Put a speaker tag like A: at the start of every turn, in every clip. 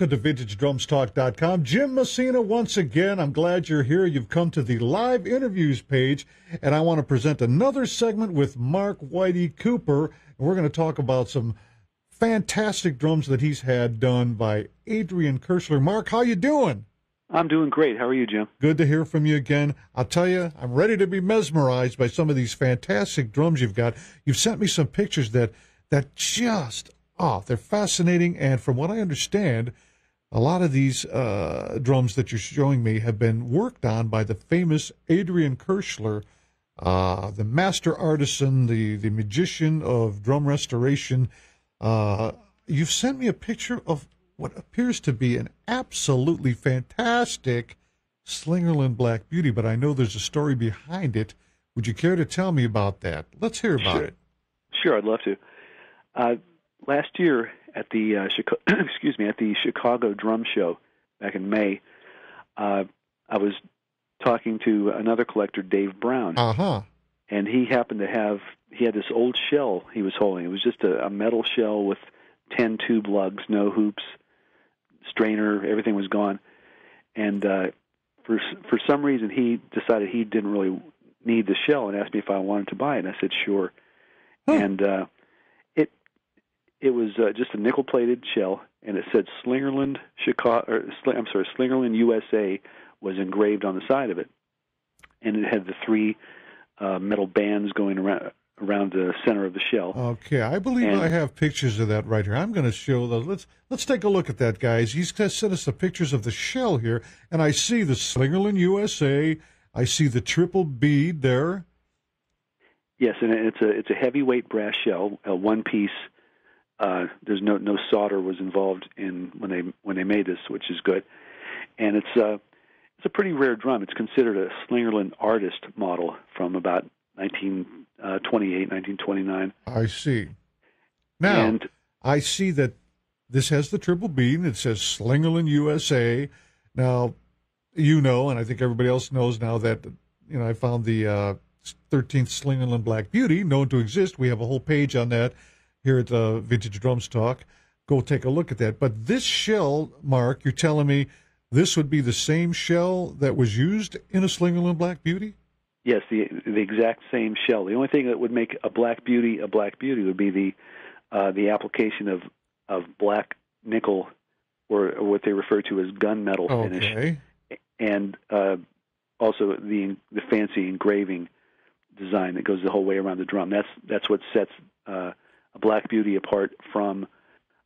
A: Welcome to VintageDrumsTalk.com. Jim Messina once again. I'm glad you're here. You've come to the live interviews page, and I want to present another segment with Mark Whitey Cooper. And we're going to talk about some fantastic drums that he's had done by Adrian Kirchler. Mark, how you doing?
B: I'm doing great. How are you, Jim?
A: Good to hear from you again. I'll tell you, I'm ready to be mesmerized by some of these fantastic drums you've got. You've sent me some pictures that just... they're fascinating, and from what I understand, a lot of these drums that you're showing me have been worked on by the famous Adrian Kirchler, the master artisan, the magician of drum restoration. You've sent me a picture of what appears to be an absolutely fantastic Slingerland Black Beauty, but I know there's a story behind it. Would you care to tell me about that? Let's hear about it.
B: Sure, I'd love to. Last year at the at the Chicago Drum Show back in May, I was talking to another collector, Dave Brown, and he happened to had this old shell he was holding. It was just a metal shell with 10 tube lugs, no hoops, strainer, everything was gone. And for some reason, he decided he didn't really need the shell and asked me if I wanted to buy it. And I said sure, and it was just a nickel-plated shell, and it said Slingerland, Slingerland, USA was engraved on the side of it, and it had the three metal bands going around the center of the shell.
A: Okay, I believe I have pictures of that right here. I'm going to show those. Let's take a look at that, guys. He's sent us the pictures of the shell here, and I see the Slingerland, USA. I see the triple bead there.
B: Yes, and it's a heavyweight brass shell, a one-piece. There's no solder was involved in when they made this, which is good, and it's a pretty rare drum. It's considered a Slingerland artist model from about 1928, 1929.
A: I see. Now I see that this has the triple bead, and it says Slingerland USA. Now, and I think everybody else knows now that I found the 13th Slingerland Black Beauty known to exist. We have a whole page on that here at Vintage Drums Talk. Go take a look at that. But this shell, Mark, you're telling me this would be the same shell that was used in a Slingerland Black Beauty?
B: Yes, the exact same shell. The only thing that would make a Black Beauty would be the application of black nickel, or what they refer to as gunmetal finish, and also the fancy engraving design that goes the whole way around the drum. That's what sets a Black Beauty apart from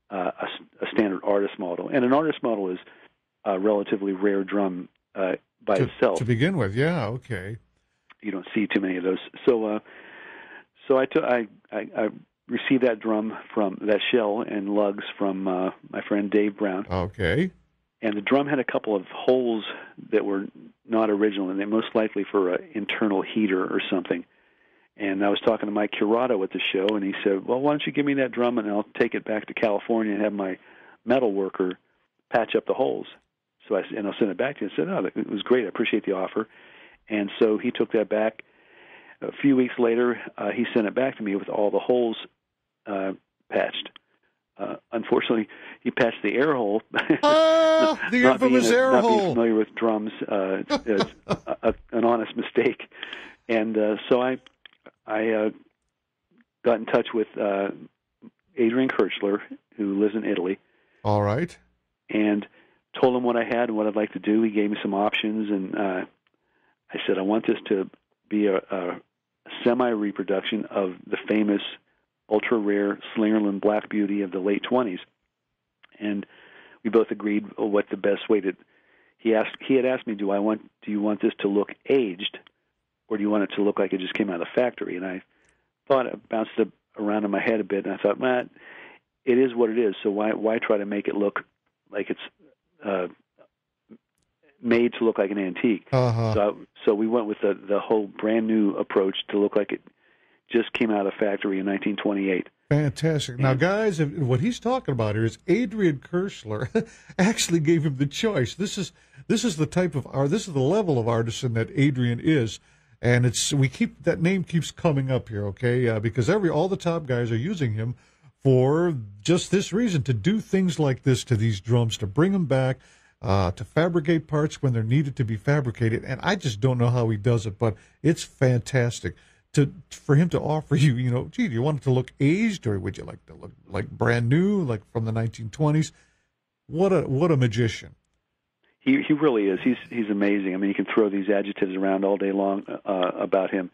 B: a standard artist model. And an artist model is a relatively rare drum by itself.
A: To begin with, yeah, okay.
B: You don't see too many of those. So I received that drum from that shell and lugs from my friend Dave Brown.
A: Okay.
B: And the drum had a couple of holes that were not original, and they most likely for an internal heater or something. And I was talking to Mike Curato at the show, and he said, well, why don't you give me that drum, and I'll take it back to California and have my metal worker patch up the holes. And I'll send it back to you. I said, oh, it was great. I appreciate the offer. And so he took that back. A few weeks later, he sent it back to me with all the holes patched. Unfortunately, he patched the air hole.
A: The infamous air hole.
B: Not being familiar with drums, it's an honest mistake. And so I got in touch with Adrian Kirchler, who lives in Italy.
A: All right.
B: And told him what I had and what I'd like to do. He gave me some options, and I said, I want this to be a semi-reproduction of the famous ultra-rare Slingerland Black Beauty of the late 20s. And we both agreed what the best way to... He had asked me, do you want this to look aged, or do you want it to look like it just came out of the factory? And I thought, it bounced around in my head a bit, and I thought, man, it is what it is, so why try to make it look like it's made to look like an antique? So we went with the whole brand new approach to look like it just came out of the factory in 1928.
A: Fantastic. Now, guys, what he's talking about here is Adrian Kirchler actually gave him the choice. This is the type of art. This is the level of artisan that Adrian is, and that name keeps coming up here, okay? Because all the top guys are using him for just this reason, to do things like this to these drums, to bring them back, to fabricate parts when they're needed to be fabricated. And I just don't know how he does it, but it's fantastic for him to offer you, gee, do you want it to look aged, or would you like to look like brand new, like from the 1920s? What a magician.
B: He really is. He's amazing. I mean, you can throw these adjectives around all day long about him,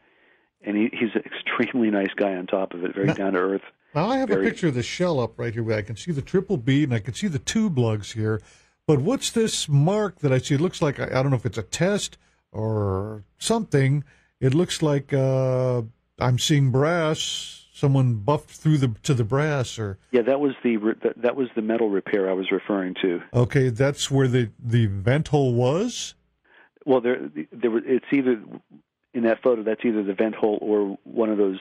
B: and he's an extremely nice guy on top of it, very down to earth.
A: Now, I have a picture of the shell up right here where I can see the triple B, and I can see the tube lugs here. But what's this mark that I see? It looks like, I don't know if it's a test or something. It looks like I'm seeing brass. Someone buffed through to the brass, or
B: that was the metal repair I was referring to.
A: Okay, that's where the vent hole was.
B: Well, it's either in that photo, that's either the vent hole or one of those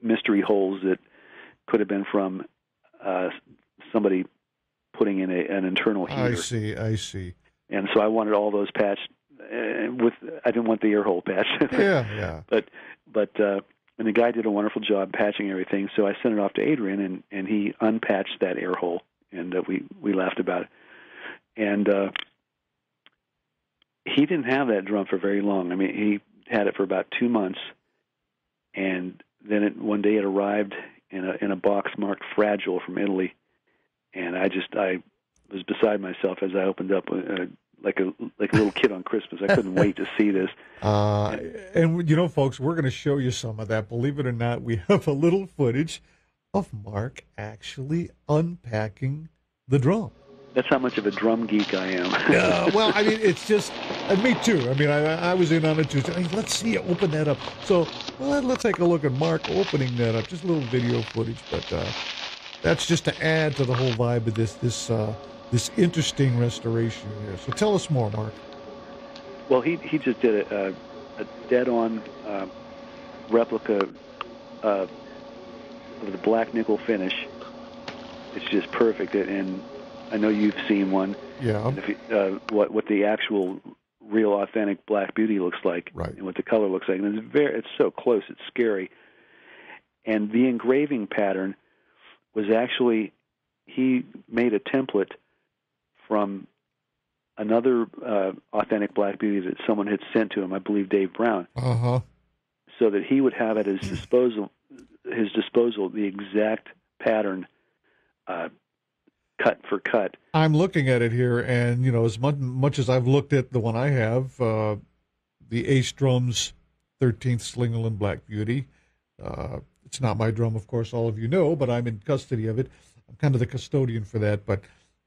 B: mystery holes that could have been from somebody putting in an internal heater.
A: I see.
B: And so I wanted all those patched. I didn't want the air hole patched.
A: Yeah.
B: But and the guy did a wonderful job patching everything. So I sent it off to Adrian, and he unpatched that air hole, and we laughed about it. And he didn't have that drum for very long. I mean, he had it for about 2 months, and then one day it arrived in a box marked fragile from Italy, and I was beside myself as I opened up like a little kid on Christmas. I couldn't wait to see this.
A: And folks, we're going to show you some of that. Believe it or not, we have a little footage of Mark actually unpacking the drum.
B: That's how much of a drum geek I am.
A: Well, I mean, it's just, and me too. I mean, I was in on it too. Hey, let's see you open that up. So let's take a look at Mark opening that up. Just a little video footage, but that's just to add to the whole vibe of this interesting restoration here. So tell us more, Mark.
B: Well, he just did a dead-on replica of the black nickel finish. It's just perfect, and I know you've seen one.
A: Yeah.
B: And if what the actual, real, authentic Black Beauty looks like,
A: right,
B: and what the color looks like, and it's so close, it's scary. And the engraving pattern was actually, he made a template from another authentic Black Beauty that someone had sent to him, I believe Dave Brown, so that he would have at his disposal the exact pattern, cut for cut.
A: I'm looking at it here, and as much as I've looked at the one I have, the Ace Drums 13th Slingerland Black Beauty. It's not my drum, of course, all of you know, but I'm in custody of it. I'm kind of the custodian for that, but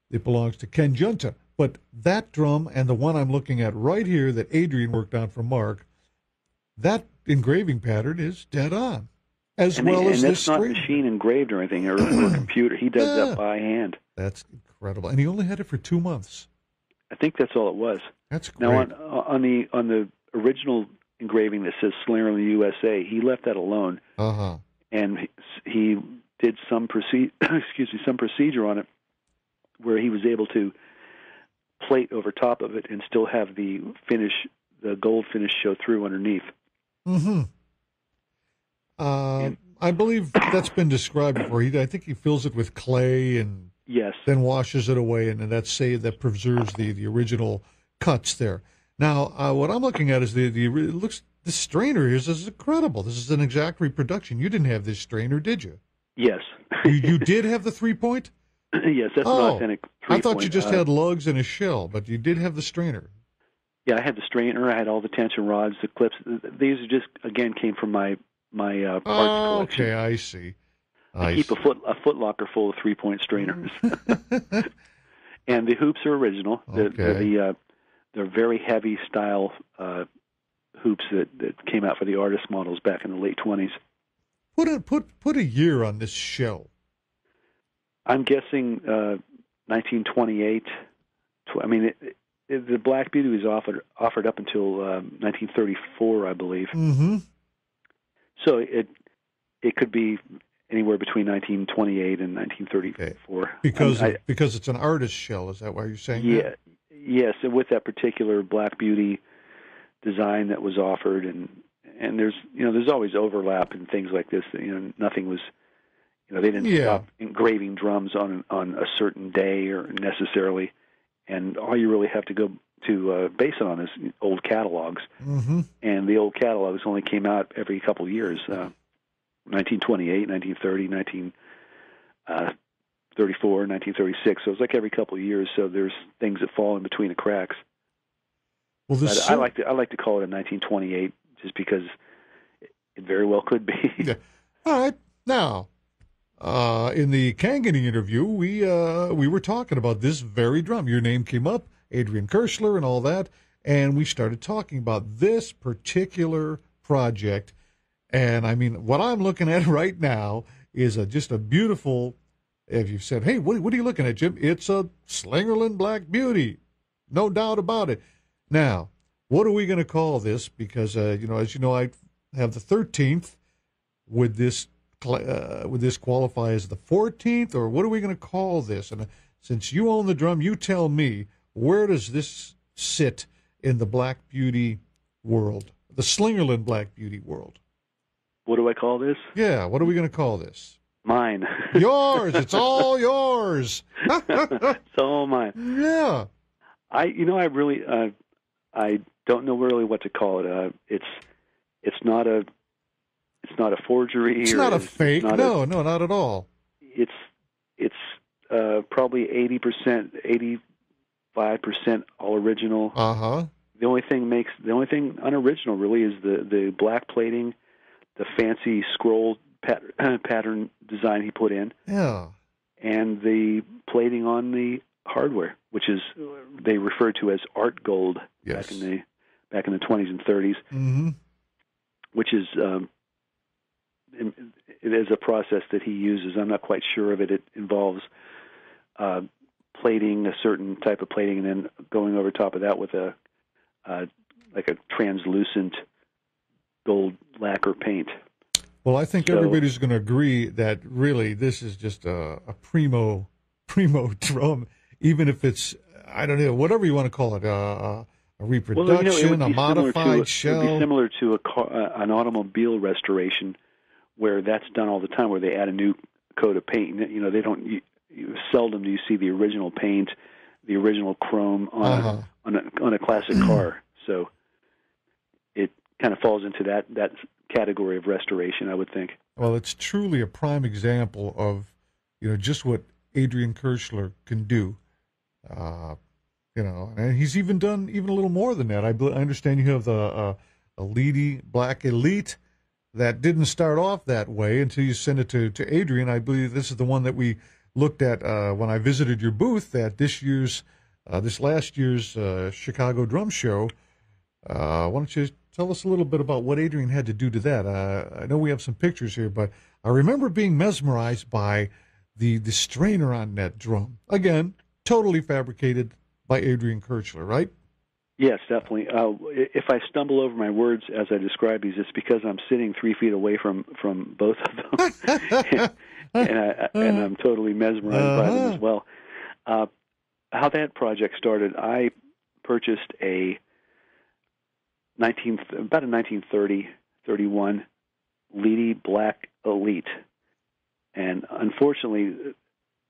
A: it belongs to Ken Junta. But that drum and the one I'm looking at right here that Adrian worked on for Mark, that engraving pattern is dead on. And
B: that's not machine engraved or anything, or computer. He does that by hand.
A: That's incredible. And he only had it for 2 months.
B: I think that's all it was.
A: That's great.
B: Now, on the original engraving that says Slingerland USA, he left that alone. And he did some procedure on it where he was able to plate over top of it and still have the gold finish show through underneath.
A: I believe that's been described before. I think he fills it with clay and then washes it away, and that preserves the original cuts there. Now, what I'm looking at is the strainer here is incredible. This is an exact reproduction. You didn't have this strainer, did you?
B: Yes.
A: You did have the 3-point?
B: Yes, that's an authentic 3-point.
A: I thought you just had lugs and a shell, but you did have the strainer.
B: Yeah, I had the strainer. I had all the tension rods, the clips. These just, again, came from my parts collection.
A: Okay, I see.
B: I keep a foot locker full of 3-point strainers. And the hoops are original. They're very heavy style hoops that came out for the artist models back in the late 20s.
A: Put a year on this shell.
B: I'm guessing 1928. I mean, the Black Beauty was offered up until 1934, I believe. So it could be anywhere between 1928 and 1934.
A: Okay. Because it's an artist shell, is that why you're saying that?
B: Yes, and with that particular Black Beauty design that was offered, and there's always overlap and things like this. Nothing was They didn't stop engraving drums on a certain day or necessarily, and all you really have to go to base it on is old catalogs.
A: Mm-hmm.
B: And the old catalogs only came out every couple of years, 1928, 1930, 1934, 1936. So it's like every couple of years. So there's things that fall in between the cracks.
A: Well,
B: but I like to call it a 1928 just because it very well could be.
A: Yeah. All right. Now, in the Kangany interview, we were talking about this very drum. Your name came up, Adrian Kirchler and all that, and we started talking about this particular project. And, I mean, what I'm looking at right now is just a beautiful, if you said, hey, what are you looking at, Jim? It's a Slingerland Black Beauty. No doubt about it. Now, what are we going to call this? Because, as you know, I have the 13th. Would this qualify as the 14th, or what are we going to call this? And since you own the drum, you tell me, where does this sit in the Black Beauty world, the Slingerland Black Beauty world?
B: What do I call this?
A: Yeah, what are we going to call this?
B: Mine.
A: Yours. It's all yours.
B: It's all mine.
A: Yeah.
B: I really, I don't know really what to call it. It's not a forgery.
A: It's not a fake. No, not at all.
B: It's probably 80%, 85% all original.
A: Uh-huh.
B: The only thing unoriginal really is the black plating, the fancy scroll pattern design he put in.
A: Yeah.
B: And the plating on the hardware, which is they refer to as art gold.
A: Yes.
B: back in the 20s and 30s.
A: Mm-hmm.
B: Which is it is a process that he uses. I'm not quite sure of it. It involves plating, a certain type of plating, and then going over top of that with a translucent gold lacquer paint.
A: Well, I think everybody's going to agree that really this is just a primo drum, even if it's, I don't know, whatever you want to call it, a reproduction, a modified shell.
B: It would be similar to an automobile restoration, where that's done all the time, where they add a new coat of paint. They don't. Seldom do you see the original paint, the original chrome on a classic car. So it kind of falls into that category of restoration, I would think.
A: Well, it's truly a prime example of just what Adrian Kirchler can do. And he's even done a little more than that. I understand you have the Elite Black Elite that didn't start off that way until you sent it to Adrian. I believe this is the one that we looked at when I visited your booth at this last year's Chicago Drum Show. Why don't you tell us a little bit about what Adrian had to do to that? I know we have some pictures here, but I remember being mesmerized by the strainer on that drum. Again, totally fabricated by Adrian Kirchler, right?
B: Yes, definitely. If I stumble over my words as I describe these, it's because I'm sitting 3 feet away from both of them, and I'm totally mesmerized by them as well. How that project started, I purchased about a 1930-31 Leedy Black Elite, and unfortunately,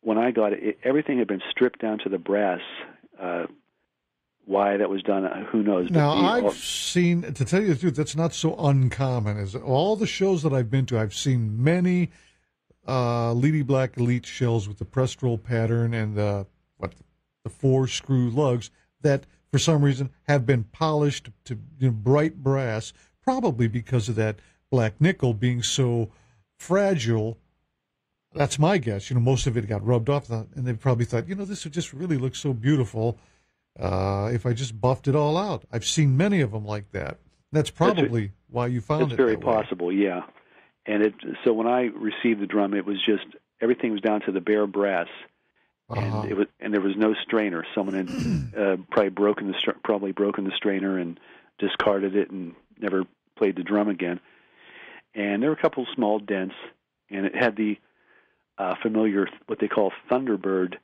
B: when I got it, everything had been stripped down to the brass. Why that was done, who knows?
A: Now, I've seen, to tell you the truth, that's not so uncommon. As all the shows that I've been to, I've seen many Leedy Black Elite shells with the pressed roll pattern and the 4-screw lugs that, for some reason, have been polished to bright brass, probably because of that black nickel being so fragile. That's my guess. Most of it got rubbed off, and they probably thought, this would just really look so beautiful if I just buffed it all out. I've seen many of them like that. That's probably why you found it.
B: It's very possible, yeah. And so when I received the drum, it was just everything was down to the bare brass, and there was no strainer. Someone had probably broken the strainer and discarded it and never played the drum again. And there were a couple of small dents, and it had the familiar, what they call Thunderbird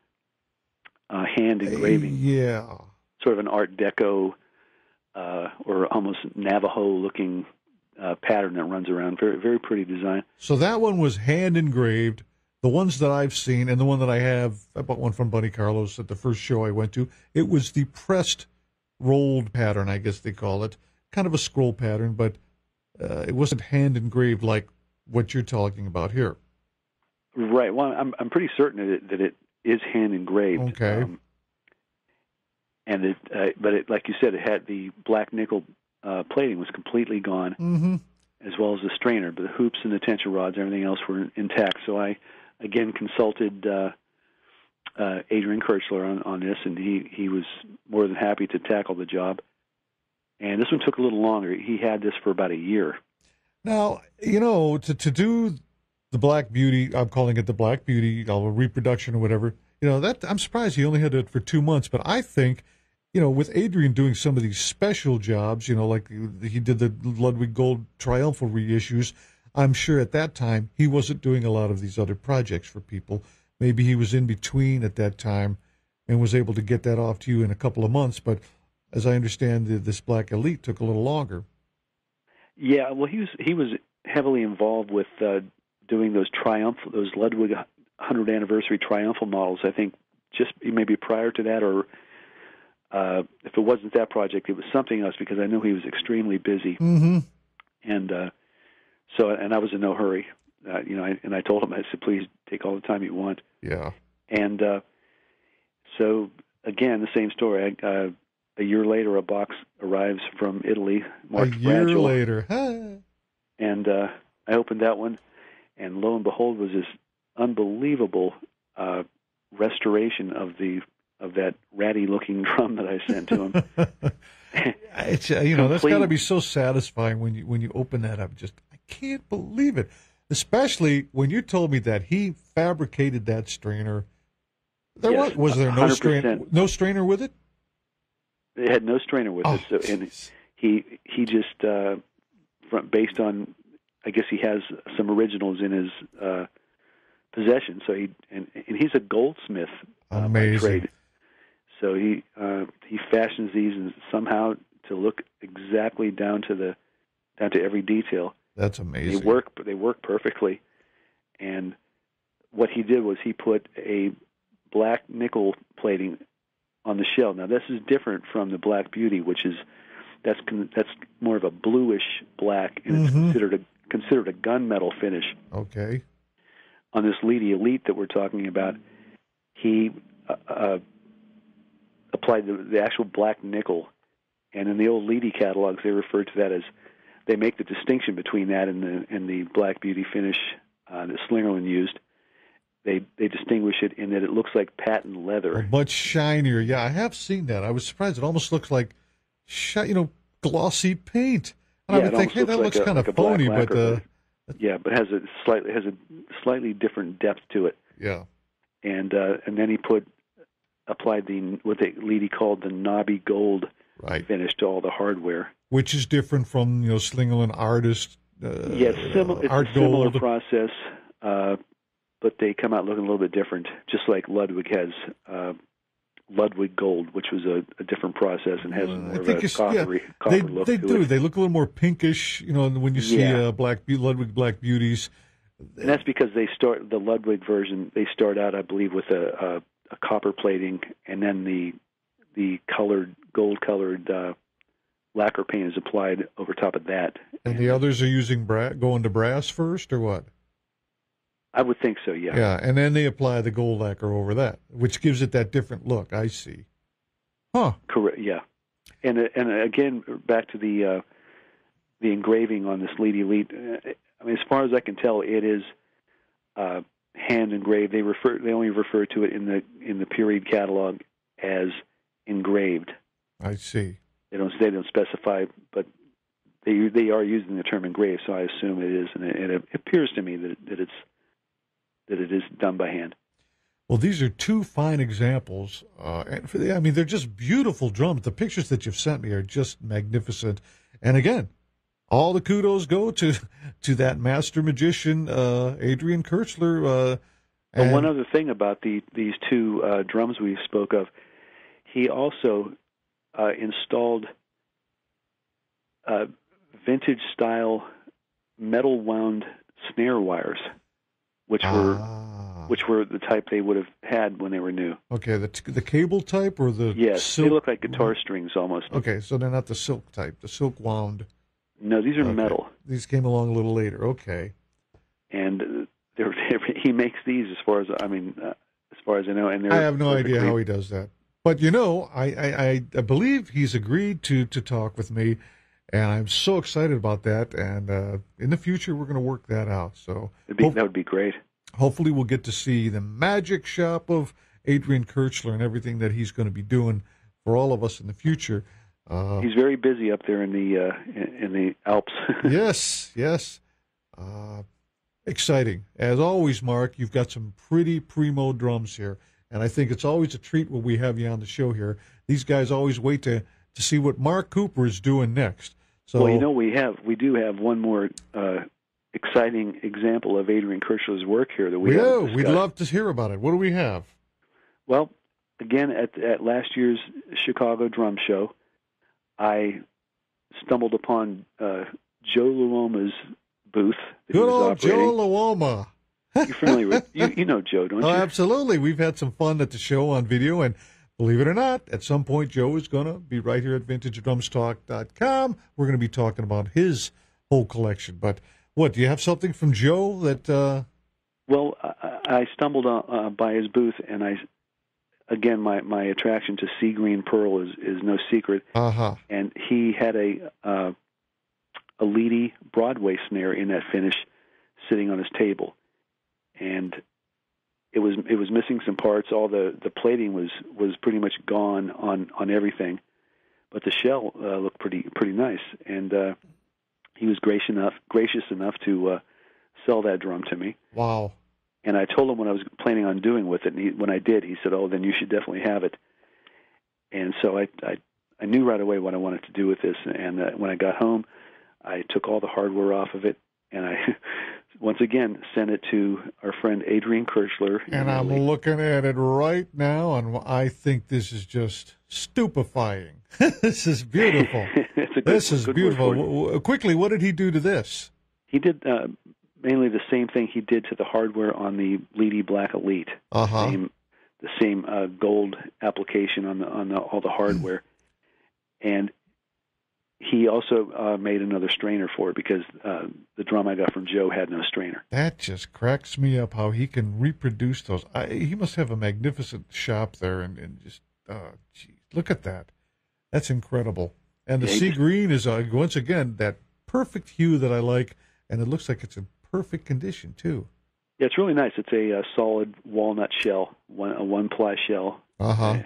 B: hand engraving.
A: Yeah.
B: Sort of an Art Deco or almost Navajo-looking pattern that runs around. Very, very pretty design.
A: So that one was hand engraved The ones that I've seen, and the one that I bought one from Buddy Carlos at the first show I went to, it was the pressed rolled pattern, I guess they call it. Kind of a scroll pattern, but it wasn't hand engraved like what you're talking about here.
B: Right. Well, I'm pretty certain that it is hand engraved.
A: Okay.
B: And but like you said, it had the black nickel plating was completely gone, as well as the strainer. But the hoops and the tension rods, everything else were intact. So I again consulted Adrian Kirchler on this, and he was more than happy to tackle the job. And this one took a little longer. He had this for about a year.
A: Now, to do the Black Beauty, I'm calling it the Black Beauty, reproduction or whatever, that I'm surprised he only had it for 2 months. But I think, with Adrian doing some of these special jobs, like he did the Ludwig Gold Triumphal reissues, I'm sure at that time he wasn't doing a lot of these other projects for people. Maybe he was in between at that time and was able to get that off to you in a couple of months. But as I understand, this Black Elite took a little longer. Yeah,
B: well, he was heavily involved with doing those Ludwig 100th anniversary triumphal models. I think just maybe prior to that, or if it wasn't that project, it was something else, because I knew he was extremely busy. And and I was in no hurry. And I told him, I said, please take all the time you want.
A: Yeah.
B: And so again, the same story. A year later, a box arrives from Italy, marked fragile.
A: A year later. Huh.
B: And I opened that one, and lo and behold, was this unbelievable restoration of that ratty-looking drum that I sent to him.
A: It's that's got to be so satisfying when you open that up. I can't believe it. Especially when you told me that he fabricated that strainer. Was there no
B: 100%.
A: No strainer with it?
B: It had no strainer with it. So, and he just based on, I guess he has some originals in his possession. So he's a goldsmith by trade. So he fashions these and somehow to look exactly down to every detail.
A: That's amazing.
B: They work perfectly. And what he did was he put a black nickel plating on the shell. Now this is different from the Black Beauty, which is that's more of a bluish black, and it's considered a gunmetal finish.
A: Okay.
B: On this Leedy Elite that we're talking about, he applied the actual black nickel, and in the old Leedy catalogs they refer to that as, they make the distinction between that and the Black Beauty finish that Slingerland used. They distinguish it in that it looks like patent leather.
A: Much shinier. Yeah, I have seen that. I was surprised. It almost looks like, glossy paint. And I would think, hey, that looks kind of phony, but
B: but it has a slightly different depth to it.
A: Yeah.
B: And then he applied what Leedy called the knobby gold finish to all the hardware,
A: which is different from Slingerland Artist.
B: Yes, it's a similar process. But they come out looking a little bit different, just like Ludwig has Ludwig Gold, which was a different process and has more of a copper look
A: they
B: to
A: do.
B: it.
A: They look a little more pinkish, when you see Ludwig Black Beauties.
B: And that's because the Ludwig version, they start out, I believe, with a copper plating, and then the gold-colored lacquer paint is applied over top of that.
A: And the others are using going to brass first, or what?
B: I would think so, yeah.
A: Yeah, and then they apply the gold lacquer over that, which gives it that different look. I see. Huh.
B: Correct. Yeah, and again, back to the engraving on this Leedy Elite. I mean, as far as I can tell, it is hand engraved. They only refer to it in the period catalog as engraved.
A: I see.
B: They don't specify, but they are using the term engraved, so I assume it is, and it appears to me that it is done by hand.
A: Well, these are two fine examples. They're just beautiful drums. The pictures that you've sent me are just magnificent. And again, all the kudos go to that master magician, Adrian Kirchler.
B: And one other thing about these two drums we spoke of, he also installed vintage-style metal-wound snare wires, which were which were the type they would have had when they were new.
A: Okay, the cable type or the
B: Yes,
A: silk?
B: they look like guitar strings almost.
A: Okay, so they're not the silk type, the silk wound.
B: No, these are metal.
A: These came along a little later. Okay.
B: And he makes these as far as I know. And
A: I have no idea how he does that. But, I believe he's agreed to talk with me, and I'm so excited about that. And in the future, we're going to work that out. So
B: that would be great.
A: Hopefully we'll get to see the magic shop of Adrian Kirchler and everything that he's going to be doing for all of us in the future.
B: He's very busy up there in the Alps.
A: Yes. Exciting. As always, Mark, you've got some pretty primo drums here. And I think it's always a treat when we have you on the show here. These guys always wait to see what Mark Cooper is doing next. So,
B: well, we do have one more exciting example of Adrian Kirchler's work here that we haven't discussed.
A: We'd love to hear about it. What do we have?
B: Well, again, at last year's Chicago Drum Show, I stumbled upon Joe Luoma's booth.
A: Good old Joe Luoma.
B: You're familiar with you know Joe, don't you?
A: Oh, absolutely. We've had some fun at the show on video, and believe it or not, at some point Joe is going to be right here at VintageDrumsTalk.com. We're going to be talking about his whole collection. But what, do you have something from Joe that...
B: Well, I stumbled by his booth, and again, my attraction to sea green pearl is no secret.
A: Uh-huh.
B: And he had a Leedy Broadway snare in that finish sitting on his table. And it was missing some parts. All the plating was pretty much gone on everything, but the shell looked pretty nice. And he was gracious enough to sell that drum to me.
A: Wow!
B: And I told him what I was planning on doing with it. And when I did, he said, "Oh, then you should definitely have it." And so I knew right away what I wanted to do with this. And when I got home, I took all the hardware off of it, and I once again sent it to our friend Adrian Kirchler.
A: And I'm looking at it right now, and I think this is just stupefying. This is beautiful. This is beautiful. Quickly, what did he do to this?
B: He did mainly the same thing he did to the hardware on the Leedy Black Elite.
A: Uh-huh.
B: The same gold application on all the hardware. And he also made another strainer for it because the drum I got from Joe had no strainer.
A: That just cracks me up how he can reproduce those. He must have a magnificent shop there, and just, geez, look at that. That's incredible. And the sea green is, once again, that perfect hue that I like, and it looks like it's in perfect condition, too.
B: Yeah, it's really nice. It's a solid walnut shell, a one-ply shell.
A: Uh-huh.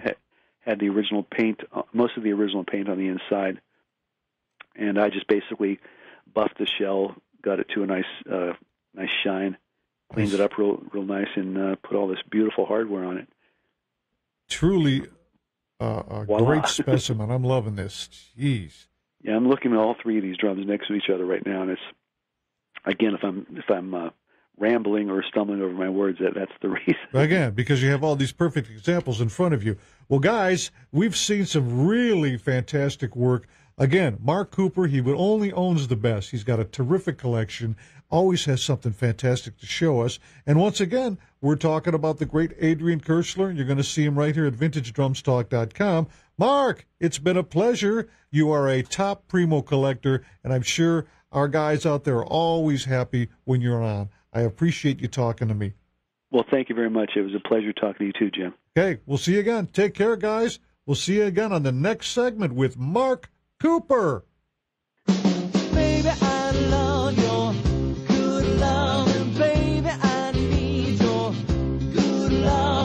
B: Had the original paint, most of the original paint on the inside. And I just basically buffed the shell, got it to a nice shine, cleaned it up real nice, and put all this beautiful hardware on it.
A: Truly a great specimen. I'm loving this. Jeez.
B: Yeah, I'm looking at all three of these drums next to each other right now, and it's, again, if I'm rambling or stumbling over my words, that's the reason.
A: Again, because you have all these perfect examples in front of you. Well, guys, we've seen some really fantastic work. Again, Mark Cooper, he only owns the best. He's got a terrific collection, always has something fantastic to show us. And once again, we're talking about the great Adrian Kirchler. You're going to see him right here at VintageDrumsTalk.com. Mark, it's been a pleasure. You are a top primo collector, and I'm sure our guys out there are always happy when you're on. I appreciate you talking to me.
B: Well, thank you very much. It was a pleasure talking to you too, Jim.
A: Okay, we'll see you again. Take care, guys. We'll see you again on the next segment with Mark Cooper.
C: Baby, I love your good love, and baby, I need your good love.